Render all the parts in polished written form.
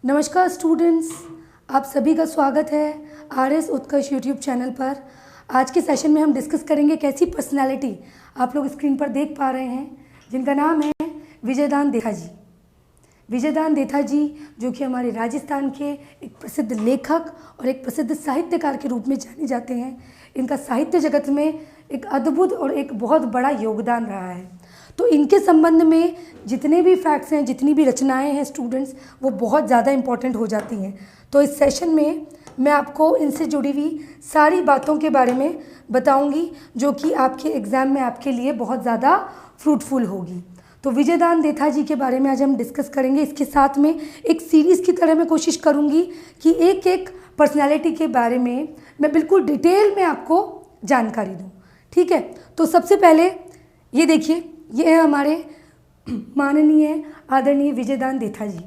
नमस्कार स्टूडेंट्स, आप सभी का स्वागत है आरएस उत्कर्ष यूट्यूब चैनल पर। आज के सेशन में हम डिस्कस करेंगे एक ऐसी पर्सनालिटी आप लोग स्क्रीन पर देख पा रहे हैं जिनका नाम है विजयदान देथा जी। विजयदान देथा जी जो कि हमारे राजस्थान के एक प्रसिद्ध लेखक और एक प्रसिद्ध साहित्यकार के रूप में जाने जाते हैं। इनका साहित्य जगत में एक अद्भुत और एक बहुत बड़ा योगदान रहा है। तो इनके संबंध में जितने भी फैक्ट्स हैं, जितनी भी रचनाएं हैं स्टूडेंट्स, वो बहुत ज़्यादा इम्पॉर्टेंट हो जाती हैं। तो इस सेशन में मैं आपको इनसे जुड़ी हुई सारी बातों के बारे में बताऊंगी जो कि आपके एग्ज़ाम में आपके लिए बहुत ज़्यादा फ्रूटफुल होगी। तो विजयदान देथा जी के बारे में आज हम डिस्कस करेंगे। इसके साथ में एक सीरीज़ की तरह मैं कोशिश करूँगी कि एक एक पर्सनैलिटी के बारे में मैं बिल्कुल डिटेल में आपको जानकारी दूँ। ठीक है, तो सबसे पहले ये देखिए, ये है हमारे माननीय आदरणीय विजयदान देथा जी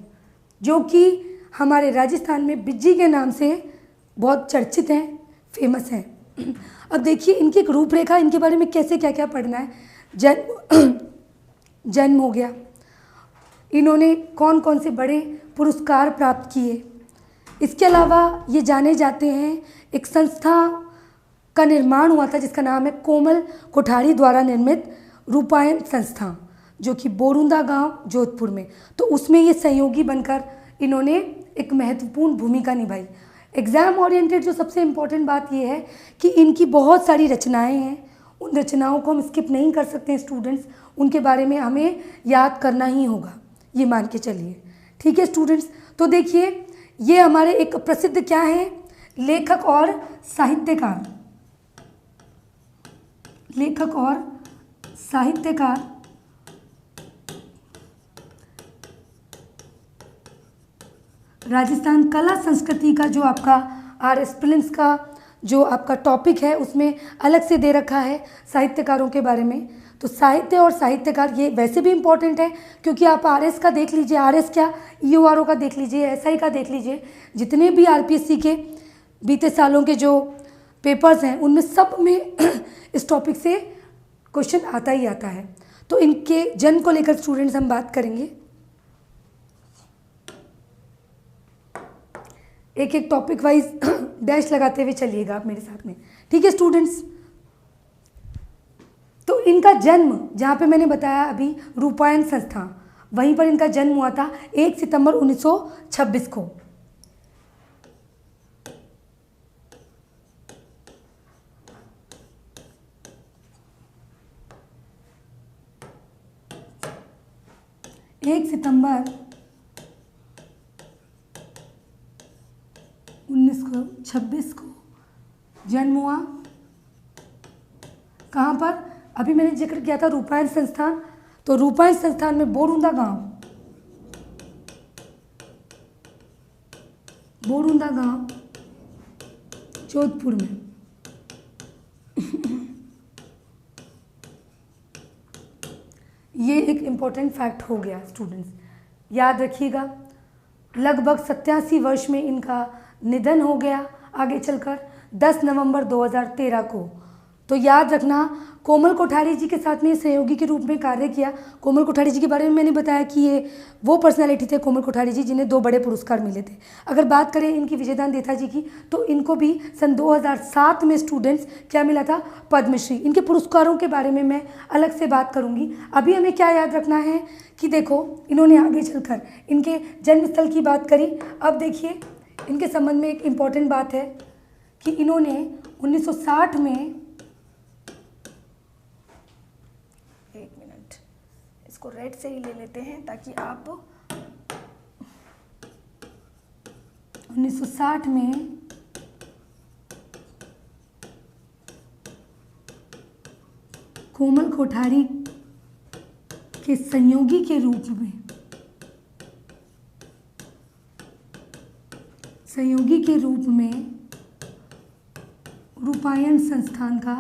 जो कि हमारे राजस्थान में बिज्जी के नाम से बहुत चर्चित हैं, फेमस हैं। अब देखिए इनकी एक रूपरेखा, इनके बारे में कैसे क्या क्या पढ़ना है। जन्म हो गया, इन्होंने कौन कौन से बड़े पुरस्कार प्राप्त किए। इसके अलावा ये जाने जाते हैं, एक संस्था का निर्माण हुआ था जिसका नाम है कोमल कोठारी द्वारा निर्मित रूपायन संस्था, जो कि बोरुंदा गांव जोधपुर में। तो उसमें ये सहयोगी बनकर इन्होंने एक महत्वपूर्ण भूमिका निभाई। एग्ज़ाम ओरिएंटेड जो सबसे इम्पोर्टेंट बात ये है कि इनकी बहुत सारी रचनाएं हैं, उन रचनाओं को हम स्किप नहीं कर सकते हैं स्टूडेंट्स, उनके बारे में हमें याद करना ही होगा, ये मान के चलिए। ठीक है स्टूडेंट्स, तो देखिए ये हमारे एक प्रसिद्ध क्या है, लेखक और साहित्यकार। लेखक और साहित्यकार राजस्थान कला संस्कृति का जो आपका आरएस प्रीलिम्स का जो आपका टॉपिक है उसमें अलग से दे रखा है साहित्यकारों के बारे में। तो साहित्य और साहित्यकार ये वैसे भी इम्पोर्टेंट है क्योंकि आप आरएस का देख लीजिए, आरएस क्या ईओआरओ का देख लीजिए, एसआई का देख लीजिए, जितने भी आरपीएससी के बीते सालों के जो पेपर्स हैं उनमें सब में इस टॉपिक से क्वेश्चन आता ही आता है। तो इनके जन्म को लेकर स्टूडेंट्स हम बात करेंगे, एक एक टॉपिक वाइज डैश लगाते हुए चलिएगा आप मेरे साथ में। ठीक है स्टूडेंट्स, तो इनका जन्म जहाँ पे मैंने बताया अभी रूपायन संस्था, वहीं पर इनका जन्म हुआ था 1 सितंबर 1926 को। एक सितंबर 1926 को जन्म हुआ। कहाँ पर? अभी मैंने जिक्र किया था रूपायन संस्थान, तो रूपायन संस्थान में बोरुंदा गांव जोधपुर में। ये एक इम्पोर्टेंट फैक्ट हो गया स्टूडेंट्स, याद रखिएगा। लगभग 87 वर्ष में इनका निधन हो गया आगे चलकर 10 नवंबर 2013 को। तो याद रखना, कोमल कोठारी जी के साथ में सहयोगी के रूप में कार्य किया। कोमल कोठारी जी के बारे में मैंने बताया कि ये वो पर्सनालिटी थे कोमल कोठारी जी जिन्हें 2 बड़े पुरस्कार मिले थे। अगर बात करें इनकी विजयदान देथा जी की, तो इनको भी सन 2007 में स्टूडेंट्स क्या मिला था, पद्मश्री। इनके पुरस्कारों के बारे में मैं अलग से बात करूँगी। अभी हमें क्या याद रखना है कि देखो इन्होंने आगे चलकर इनके जन्मस्थल की बात करी। अब देखिए इनके संबंध में एक इम्पॉर्टेंट बात है कि इन्होंने 1960 में, एक मिनट इसको रेड से ही ले लेते हैं ताकि आप 1960 में कोमल कोठारी के सहयोगी के रूप में रूपायन संस्थान का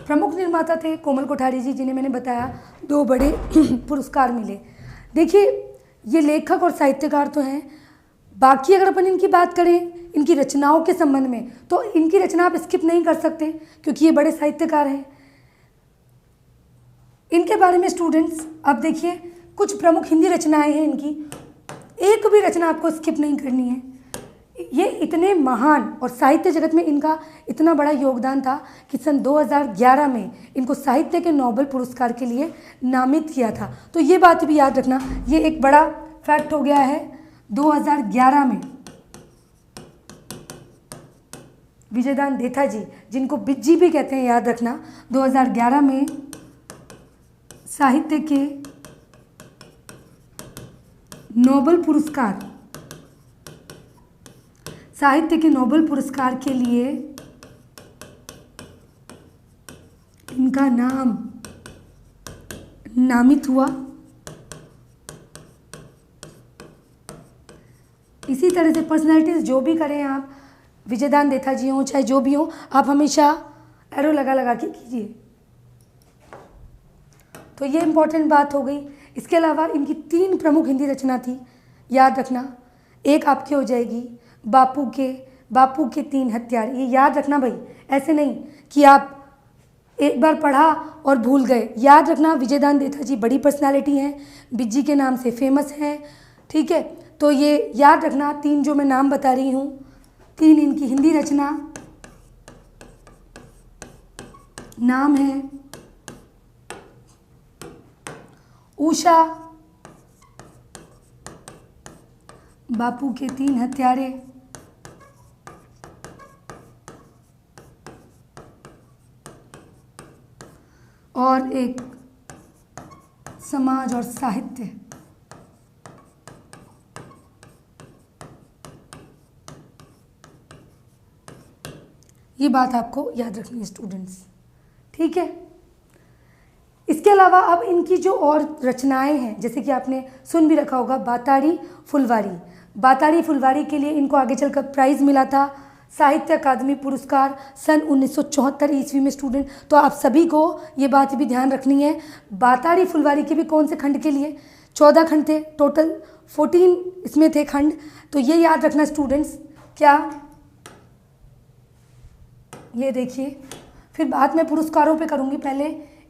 प्रमुख निर्माता थे कोमल कोठारी जी, जिन्हें मैंने बताया 2 बड़े पुरस्कार मिले। देखिए ये लेखक और साहित्यकार तो हैं, बाकी अगर अपन इनकी बात करें इनकी रचनाओं के संबंध में, तो इनकी रचना आप स्किप नहीं कर सकते क्योंकि ये बड़े साहित्यकार हैं। इनके बारे में स्टूडेंट्स अब देखिए, कुछ प्रमुख हिंदी रचनाएं हैं इनकी, एक भी रचना आपको स्किप नहीं करनी है। ये इतने महान और साहित्य जगत में इनका इतना बड़ा योगदान था कि सन 2011 में इनको साहित्य के नोबेल पुरस्कार के लिए नामित किया था। तो ये बात भी याद रखना, ये एक बड़ा फैक्ट हो गया है। 2011 में विजयदान देथा जी, जिनको बिज्जी भी कहते हैं, याद रखना, 2011 में साहित्य के नोबेल पुरस्कार, साहित्य के नोबेल पुरस्कार के लिए इनका नाम नामित हुआ। इसी तरह से पर्सनैलिटीज़ जो भी करें आप, विजयदान देथा जी हों चाहे जो भी हों, आप हमेशा एरो लगा लगा के कीजिए। तो ये इम्पोर्टेंट बात हो गई। इसके अलावा इनकी 3 प्रमुख हिंदी रचना थी, याद रखना। एक आपकी हो जाएगी बापू के 3 हत्यारे। ये याद रखना भाई, ऐसे नहीं कि आप एक बार पढ़ा और भूल गए। याद रखना, विजयदान देथा जी बड़ी पर्सनालिटी हैं, बिज्जी के नाम से फेमस हैं, ठीक है। तो ये याद रखना 3 जो मैं नाम बता रही हूँ, 3 इनकी हिंदी रचना नाम है उषा, बापू के 3 हत्यारे और एक समाज और साहित्य। ये बात आपको याद रखनी है स्टूडेंट्स, ठीक है। इसके अलावा अब इनकी जो और रचनाएं हैं, जैसे कि आपने सुन भी रखा होगा बाताड़ी फुलवारी। बाताड़ी फुलवारी के लिए इनको आगे चलकर प्राइज़ मिला था, साहित्य अकादमी पुरस्कार सन 1974 ईस्वी में स्टूडेंट। तो आप सभी को ये बात भी ध्यान रखनी है, बाताड़ी फुलवारी के भी कौन से खंड के लिए, 14 खंड थे टोटल, 14 इसमें थे खंड। तो ये याद रखना स्टूडेंट्स। क्या ये देखिए, फिर बाद में पुरस्कारों पे करूँगी, पहले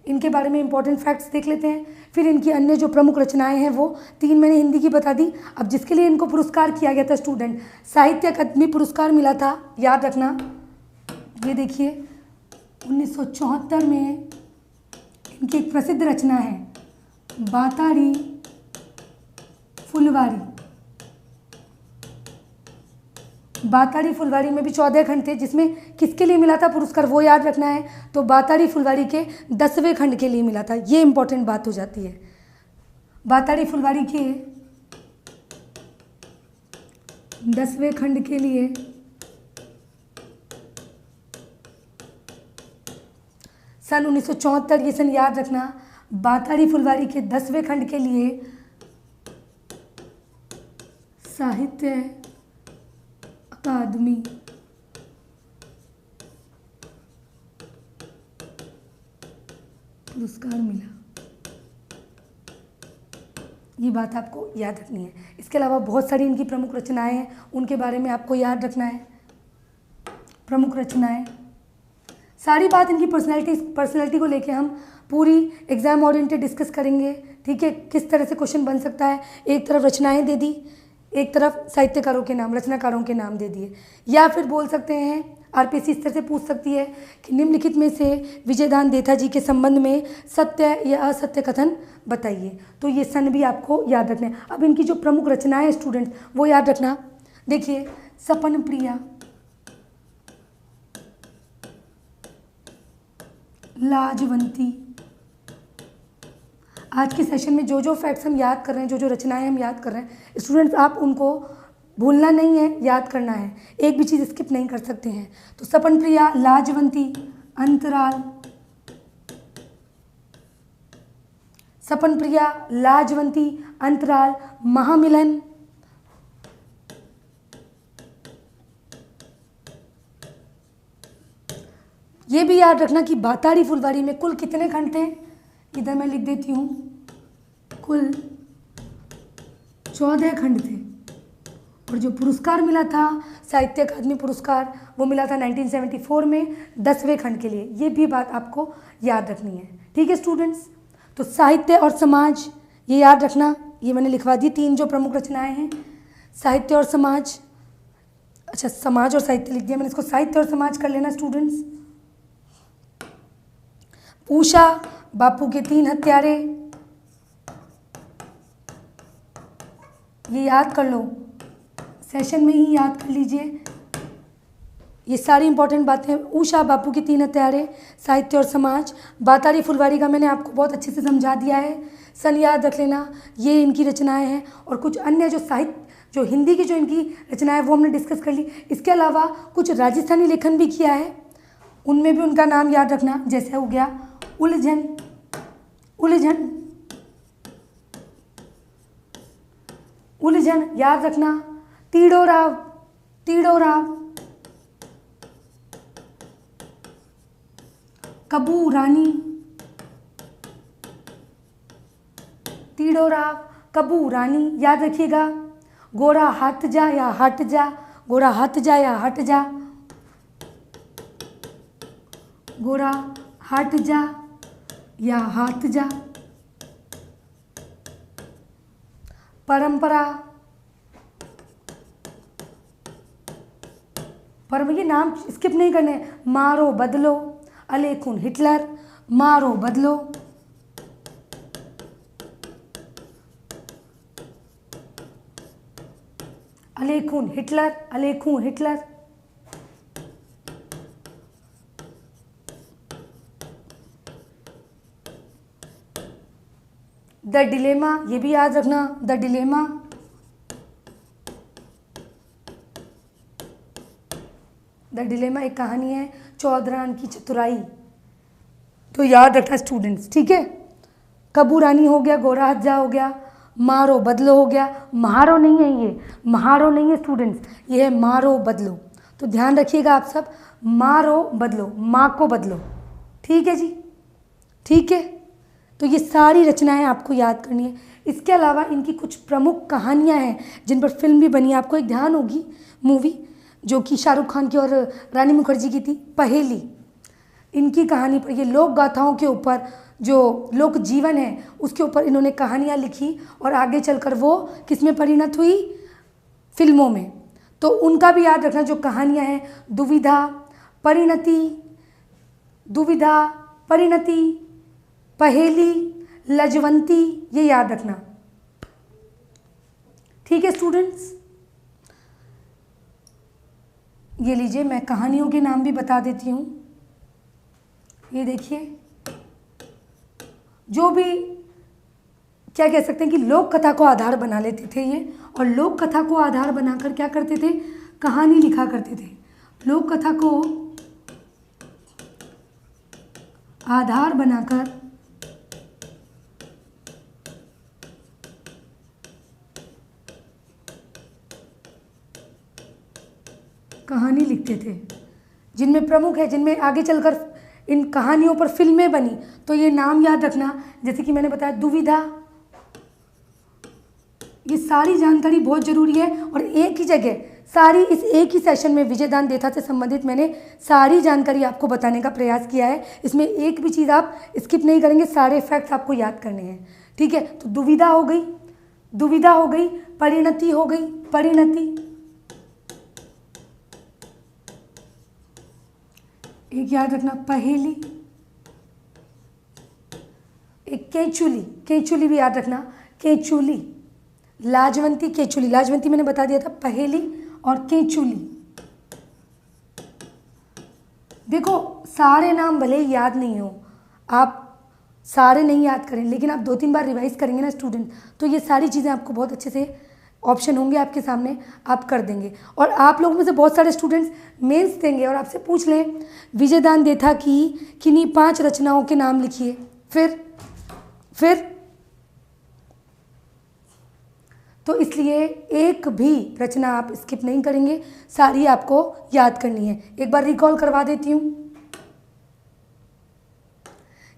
इनके बारे में इंपॉर्टेंट फैक्ट्स देख लेते हैं। फिर इनकी अन्य जो प्रमुख रचनाएं हैं वो 3 मैंने हिंदी की बता दी। अब जिसके लिए इनको पुरस्कार किया गया था स्टूडेंट, साहित्य अकादमी पुरस्कार मिला था, याद रखना। ये देखिए 1974 में इनकी एक प्रसिद्ध रचना है बाताड़ी फुलवारी। बाताड़ी फुलवारी में भी 14 खंड थे, जिसमें किसके लिए मिला था पुरस्कार वो याद रखना है। तो बाताड़ी फुलवारी के 10वें खंड के लिए मिला था, ये इंपॉर्टेंट बात हो जाती है। बाताड़ी फुलवारी के 10वें खंड के लिए सन 1974, ये सन याद रखना। बाताड़ी फुलवारी के 10वें खंड के लिए साहित्य अकादमी पुरस्कार मिला। ये बात आपको याद रखनी है। इसके अलावा बहुत सारी इनकी प्रमुख रचनाएं हैं, उनके बारे में आपको याद रखना है। प्रमुख रचनाएं, सारी बात इनकी पर्सनैलिटी को लेके हम पूरी एग्जाम ओरिएंटेड डिस्कस करेंगे, ठीक है। किस तरह से क्वेश्चन बन सकता है, एक तरफ रचनाएं दे दी, एक तरफ साहित्यकारों के नाम, रचनाकारों के नाम दे दिए। या फिर बोल सकते हैं आरपीएससी इस तरह से पूछ सकती है कि निम्नलिखित में से विजयदान देथा जी के संबंध में सत्य या असत्य कथन बताइए। तो ये सन भी आपको याद रखना है। अब इनकी जो प्रमुख रचनाएं हैं स्टूडेंट्स वो याद रखना। देखिए सपन प्रिया, लाजवंती। आज के सेशन में जो जो फैक्ट्स हम याद कर रहे हैं, जो जो रचनाएं हम याद कर रहे हैं स्टूडेंट्स, आप उनको भूलना नहीं है, याद करना है, एक भी चीज़ स्किप नहीं कर सकते हैं। तो सपन प्रिया, लाजवंती, अंतराल, सपन प्रिया, लाजवंती, अंतराल, महामिलन, ये भी याद रखना कि बाताड़ी फुलवारी में कुल कितने खंड थे, इधर मैं लिख देती हूँ, कुल 14 खंड थे और जो पुरस्कार मिला था साहित्य अकादमी पुरस्कार वो मिला था 1974 में 10वें खंड के लिए। ये भी बात आपको याद रखनी है। ठीक है स्टूडेंट्स, तो साहित्य और समाज ये याद रखना, ये मैंने लिखवा दी 3 जो प्रमुख रचनाएं हैं, साहित्य और समाज। अच्छा, समाज और साहित्य लिख दिया मैंने, इसको साहित्य और समाज कर लेना स्टूडेंट्स। पूषा, बापू के 3 हत्यारे, ये याद कर लो, सेशन में ही याद कर लीजिए। ये सारी इंपॉर्टेंट बातें, उषा, बापू की 3 हत्यारे, साहित्य और समाज। बातारी फुलवारी का मैंने आपको बहुत अच्छे से समझा दिया है, सन याद रख लेना, ये इनकी रचनाएं हैं। और कुछ अन्य जो साहित्य, जो हिंदी की जो इनकी रचनाएं वो हमने डिस्कस कर ली। इसके अलावा कुछ राजस्थानी लेखन भी किया है, उनमें भी उनका नाम याद रखना। जैसे हो गया उलझन, उलझन, उलझन याद रखना। तीड़ोराव, तीड़ोराव, कबू रानी, तीड़ोराव, कबू रानी याद रखिएगा। गोरा हट जा या हट जा, गोरा हट जा या हट जा, गोरा हट जा या हट जा। परंपरा, पर ये नाम स्किप नहीं करने। मारो बदलो, अलेखुन हिटलर, मारो बदलो। अलेखुन हिटलर, अलेखुन हिटलर। द डिलेमा, ये भी याद रखना, द डिलेमा। द डिलेमा एक कहानी है, चौधरान की चतुराई, तो याद रखना स्टूडेंट्स। ठीक है, कबू रानी हो गया, गोरा हज्जा हो गया, मारो बदलो हो गया। महारो नहीं है ये, महारो नहीं है स्टूडेंट्स, ये है मारो बदलो। तो ध्यान रखिएगा आप सब, मारो बदलो, माँ को बदलो। ठीक है जी, ठीक है। तो ये सारी रचनाएं आपको याद करनी है। इसके अलावा इनकी कुछ प्रमुख कहानियां हैं जिन पर फिल्म भी बनी है। आपको एक ध्यान होगी मूवी जो कि शाहरुख खान की और रानी मुखर्जी की थी, पहेली। इनकी कहानी पर, ये लोक गाथाओं के ऊपर, जो लोक जीवन है उसके ऊपर इन्होंने कहानियाँ लिखी और आगे चलकर वो किसमें परिणत हुई, फिल्मों में। तो उनका भी याद रखना, जो कहानियाँ हैं, दुविधा, परिणति, दुविधा, परिणति, पहेली, लजवंती, ये याद रखना। ठीक है स्टूडेंट्स, ये लीजिए, मैं कहानियों के नाम भी बता देती हूँ। ये देखिए, जो भी क्या कह सकते हैं कि लोक कथा को आधार बना लेते थे ये, और लोक कथा को आधार बनाकर क्या करते थे, कहानी लिखा करते थे। लोक कथा को आधार बनाकर कहानी लिखते थे, जिनमें प्रमुख है, जिनमें आगे चलकर इन कहानियों पर फिल्में बनी। तो ये नाम याद रखना, जैसे कि मैंने बताया दुविधा। ये सारी जानकारी बहुत जरूरी है, और एक ही जगह सारी, इस एक ही सेशन में विजयदान देथा से संबंधित मैंने सारी जानकारी आपको बताने का प्रयास किया है। इसमें एक भी चीज़ आप स्किप नहीं करेंगे, सारे फैक्ट्स आपको याद करने हैं। ठीक है, तो दुविधा हो गई, दुविधा हो गई, परिणति हो गई, परिणति, एक याद रखना पहेली, एक केचुली, केचुली भी याद रखना, केचुली, लाजवंती, केचुली, लाजवंती मैंने बता दिया था, पहेली और केचुली। देखो, सारे नाम भले ही याद नहीं हो, आप सारे नहीं याद करें, लेकिन आप 2-3 बार रिवाइज करेंगे ना स्टूडेंट, तो ये सारी चीज़ें आपको बहुत अच्छे से, ऑप्शन होंगे आपके सामने, आप कर देंगे। और आप लोगों में से बहुत सारे स्टूडेंट्स मेंस देंगे और आपसे पूछ लें विजयदान देथा की किन्हीं 5 रचनाओं के नाम लिखिए, फिर तो इसलिए एक भी रचना आप स्किप नहीं करेंगे, सारी आपको याद करनी है। एक बार रिकॉल करवा देती हूँ।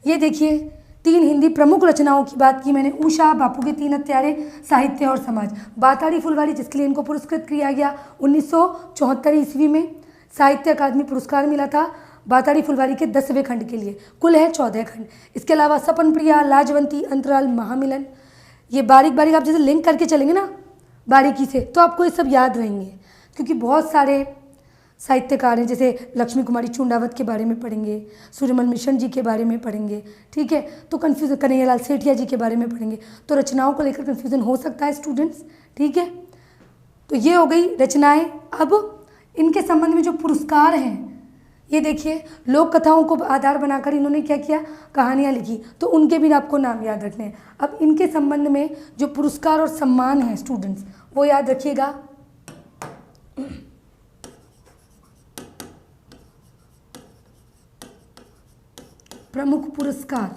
ये देखिए, तीन हिंदी प्रमुख रचनाओं की बात की मैंने, उषा, बापू के तीन हत्यारे, साहित्य और समाज। बाताड़ी फुलवारी जिसके लिए इनको पुरस्कृत किया गया 1974 ईस्वी में, साहित्य अकादमी पुरस्कार मिला था बाताड़ी फुलवारी के 10वें खंड के लिए। कुल है 14 खंड। इसके अलावा सपन प्रिया, लाजवंती, अंतराल, महामिलन, ये बारीक बारीक आप जैसे लिंक करके चलेंगे ना बारीकी से तो आपको ये सब याद रहेंगे, क्योंकि बहुत सारे साहित्यकार हैं, जैसे लक्ष्मी कुमारी चुंडावत के बारे में पढ़ेंगे, सूर्यमल मिशन जी के बारे में पढ़ेंगे, ठीक है। तो कन्फ्यूजन, कन्हैयालाल सेठिया जी के बारे में पढ़ेंगे, तो रचनाओं को लेकर कन्फ्यूजन हो सकता है स्टूडेंट्स, ठीक है। तो ये हो गई रचनाएं। अब इनके संबंध में जो पुरस्कार हैं, ये देखिए लोक कथाओं को आधार बनाकर इन्होंने क्या किया, कहानियाँ लिखी, तो उनके भी आपको नाम याद रखने हैं। अब इनके संबंध में जो पुरस्कार और सम्मान हैं स्टूडेंट्स, वो याद रखिएगा। प्रमुख पुरस्कार,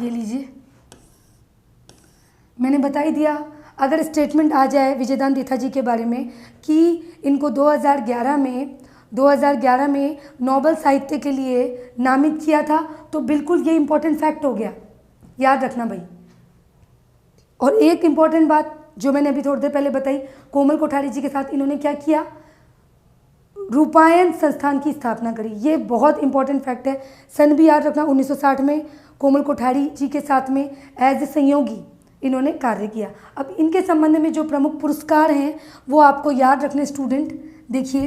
ये लीजिए, मैंने बता ही दिया। अगर स्टेटमेंट आ जाए विजयदान देथा जी के बारे में कि इनको 2011 में नोबेल साहित्य के लिए नामित किया था, तो बिल्कुल ये इंपॉर्टेंट फैक्ट हो गया, याद रखना भाई। और एक इम्पॉर्टेंट बात जो मैंने अभी थोड़ी देर पहले बताई, कोमल कोठारी जी के साथ इन्होंने क्या किया, रूपायन संस्थान की स्थापना करी। ये बहुत इंपॉर्टेंट फैक्ट है। सन भी याद रखना, 1960 में कोमल कोठारी जी के साथ में एज ए संयोगी इन्होंने कार्य किया। अब इनके संबंध में जो प्रमुख पुरस्कार हैं वो आपको याद रखने स्टूडेंट। देखिए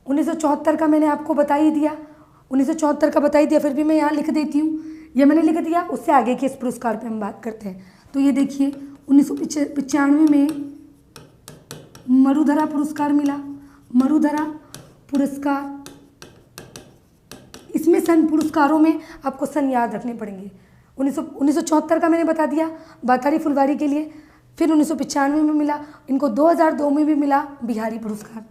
1974 का मैंने आपको बता ही दिया, 1974 का बता ही दिया, फिर भी मैं यहाँ लिख देती हूँ, ये मैंने लिख दिया। उससे आगे के इस पुरस्कार पे हम बात करते हैं। तो ये देखिए 1995 में मरुधरा पुरस्कार मिला, मरुधरा पुरस्कार। इसमें सन पुरस्कारों में आपको सन याद रखने पड़ेंगे। 1974 का मैंने बता दिया बाताड़ी फुलवारी के लिए, फिर 1995 में मिला इनको, 2002 में भी मिला बिहारी पुरस्कार।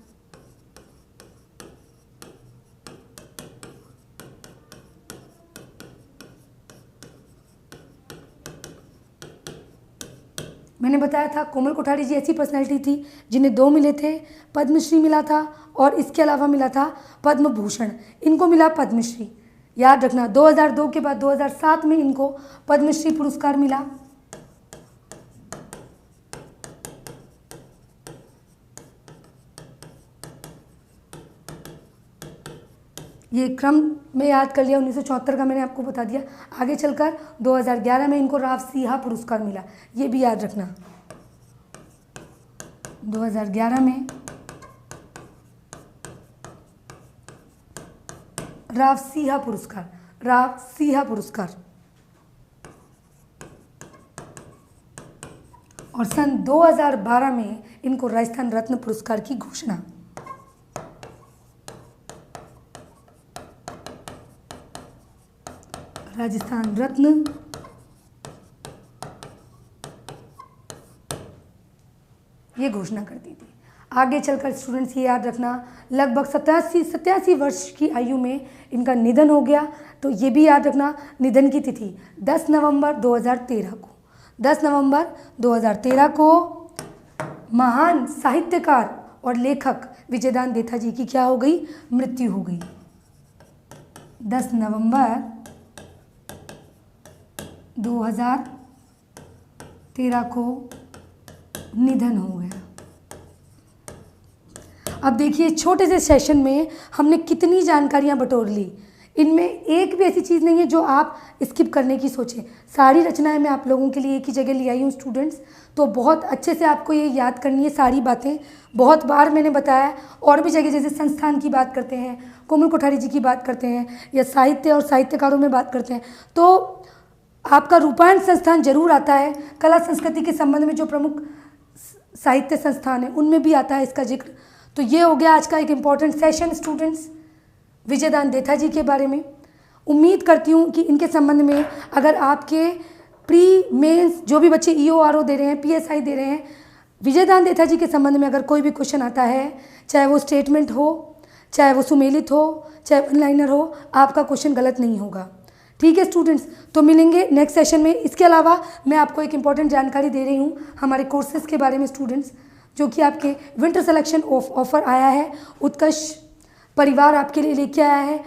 मैंने बताया था कोमल कोठारी जी ऐसी पर्सनैलिटी थी जिन्हें 2 मिले थे, पद्मश्री मिला था और इसके अलावा मिला था पद्म भूषण। इनको मिला पद्मश्री, याद रखना। 2002 के बाद 2007 में इनको पद्मश्री पुरस्कार मिला। ये क्रम में याद कर लिया। 1974 का मैंने आपको बता दिया। आगे चलकर 2011 में इनको रावसिंहा पुरस्कार मिला, ये भी याद रखना। 2011 में रावसिंहा पुरस्कार, रावसिंहा पुरस्कार। और सन 2012 में इनको राजस्थान रत्न पुरस्कार की घोषणा। राजस्थान रत्न ये घोषणा कर दी थी। आगे चलकर स्टूडेंट्स ये याद रखना, लगभग 87 वर्ष की आयु में इनका निधन हो गया। तो ये भी याद रखना, निधन की तिथि 10 नवंबर 2013 को, 10 नवंबर 2013 को महान साहित्यकार और लेखक विजयदान देथा जी की क्या हो गई, मृत्यु हो गई। 10 नवंबर 2013 को निधन हो गया। अब देखिए छोटे से सेशन में हमने कितनी जानकारियां बटोर ली। इनमें एक भी ऐसी चीज़ नहीं है जो आप स्किप करने की सोचें। सारी रचनाएं मैं आप लोगों के लिए एक ही जगह ले आई हूँ स्टूडेंट्स, तो बहुत अच्छे से आपको ये याद करनी है सारी बातें। बहुत बार मैंने बताया, और भी जगह जैसे संस्थान की बात करते हैं, कोमल कोठारी जी की बात करते हैं, या साहित्य और साहित्यकारों में बात करते हैं, तो आपका रूपायन संस्थान जरूर आता है। कला संस्कृति के संबंध में जो प्रमुख साहित्य संस्थान है उनमें भी आता है इसका जिक्र। तो ये हो गया आज का एक important session students Vijaydan Detha ji के बारे में। उम्मीद करती हूँ कि इनके संबंध में अगर आपके प्री मेंस जो भी बच्चे EORO दे रहे हैं, PSI दे रहे हैं, विजयदान देथा जी के संबंध में अगर कोई भी क्वेश्चन आता है, चाहे वो स्टेटमेंट हो, चाहे वो सुमेलित हो, चाहे वन लाइनर हो, आपका क्वेश्चन गलत नहीं होगा। ठीक है स्टूडेंट्स, तो मिलेंगे नेक्स्ट सेशन में। इसके अलावा मैं आपको एक इम्पॉर्टेंट जानकारी दे रही हूँ हमारे कोर्सेज के बारे में स्टूडेंट्स, जो कि आपके विंटर सिलेक्शन ऑफर आया है उत्कर्ष परिवार आपके लिए लेके आया है।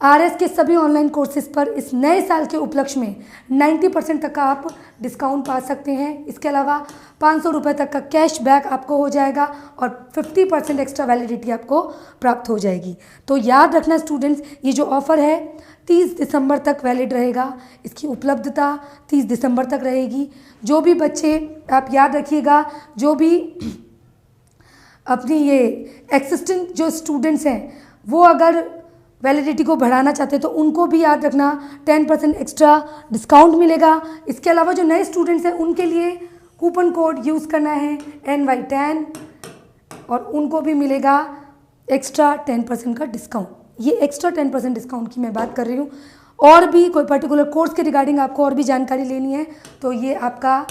आरएस के सभी ऑनलाइन कोर्सेज पर इस नए साल के उपलक्ष्य में 90% तक का आप डिस्काउंट पा सकते हैं। इसके अलावा 500 रुपये तक का कैशबैक आपको हो जाएगा और 50% एक्स्ट्रा वैलिडिटी आपको प्राप्त हो जाएगी। तो याद रखना स्टूडेंट्स, ये जो ऑफ़र है 30 दिसंबर तक वैलिड रहेगा। इसकी उपलब्धता 30 दिसंबर तक रहेगी। जो भी बच्चे, आप याद रखिएगा, जो भी अपनी ये एक्सिस्टिंग जो स्टूडेंट्स हैं वो अगर वैलिडिटी को बढ़ाना चाहते हैं तो उनको भी याद रखना 10% एक्स्ट्रा डिस्काउंट मिलेगा। इसके अलावा जो नए स्टूडेंट्स हैं उनके लिए कूपन कोड यूज़ करना है NY10 और उनको भी मिलेगा एक्स्ट्रा 10% का डिस्काउंट। ये एक्स्ट्रा 10% डिस्काउंट की मैं बात कर रही हूँ। और भी कोई पर्टिकुलर कोर्स के रिगार्डिंग आपको और भी जानकारी लेनी है तो ये आपका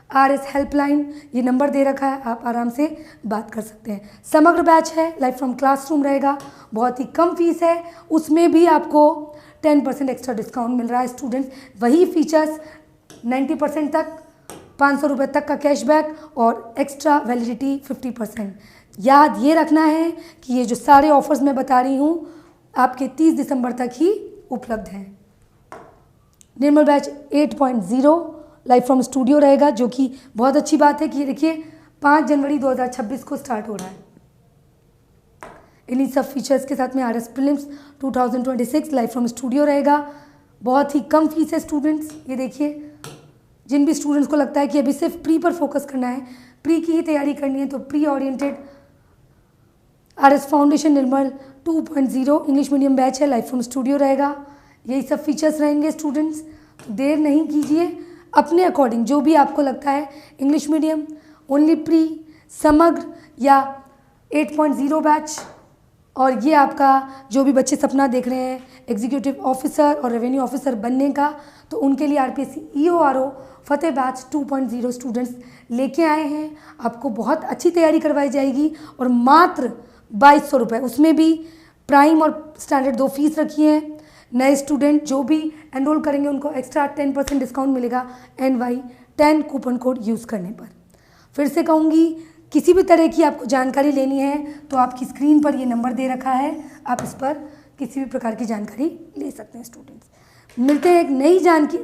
RS हेल्पलाइन, ये नंबर दे रखा है, आप आराम से बात कर सकते हैं। समग्र बैच है, लाइव फ्रॉम क्लासरूम रहेगा, बहुत ही कम फीस है, उसमें भी आपको 10% एक्स्ट्रा डिस्काउंट मिल रहा है स्टूडेंट्स। वही फीचर्स 90% तक, 500 रुपये तक का कैशबैक और एक्स्ट्रा वैलिडिटी 50%। याद ये रखना है कि ये जो सारे ऑफर्स मैं बता रही हूँ आपके 30 दिसंबर तक ही उपलब्ध हैं। निर्मल बैच 8.0 लाइव फ्रॉम स्टूडियो रहेगा, जो कि बहुत अच्छी बात है कि ये देखिए 5 जनवरी 2026 को स्टार्ट हो रहा है। इन्हीं सब फीचर्स के साथ में RS prelims 2026 live from studio रहेगा। बहुत ही कम फीस है स्टूडेंट्स। ये देखिए, जिन भी स्टूडेंट्स को लगता है कि अभी सिर्फ प्री पर फोकस करना है, प्री की ही तैयारी करनी है, तो प्री ओरिएंटेड RS फाउंडेशन निर्मल 2.0 इंग्लिश मीडियम बैच है, लाइव फ्रॉम स्टूडियो रहेगा। यही सब फीचर्स रहेंगे स्टूडेंट्स। तो देर नहीं कीजिए, अपने अकॉर्डिंग जो भी आपको लगता है, इंग्लिश मीडियम, ओनली प्री, समग्र या 8.0 बैच, और ये आपका जो भी बच्चे सपना देख रहे हैं एग्जीक्यूटिव ऑफिसर और रेवेन्यू ऑफिसर बनने का, तो उनके लिए RPSC EORO फतेह बैच 2.0 स्टूडेंट्स लेके आए हैं। आपको बहुत अच्छी तैयारी करवाई जाएगी और मात्र 2200 रुपये, उसमें भी प्राइम और स्टैंडर्ड 2 फीस रखी है। नए स्टूडेंट जो भी एनरोल करेंगे उनको एक्स्ट्रा 10% डिस्काउंट मिलेगा NY10 कूपन कोड यूज़ करने पर। फिर से कहूँगी, किसी भी तरह की आपको जानकारी लेनी है तो आपकी स्क्रीन पर ये नंबर दे रखा है, आप इस पर किसी भी प्रकार की जानकारी ले सकते हैं स्टूडेंट्स। मिलते हैं एक नई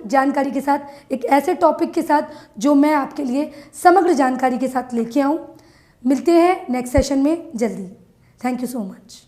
जानकारी के साथ, एक ऐसे टॉपिक के साथ जो मैं आपके लिए समग्र जानकारी के साथ लेके आऊँ। मिलते हैं नेक्स्ट सेशन में जल्दी। Thank you so much.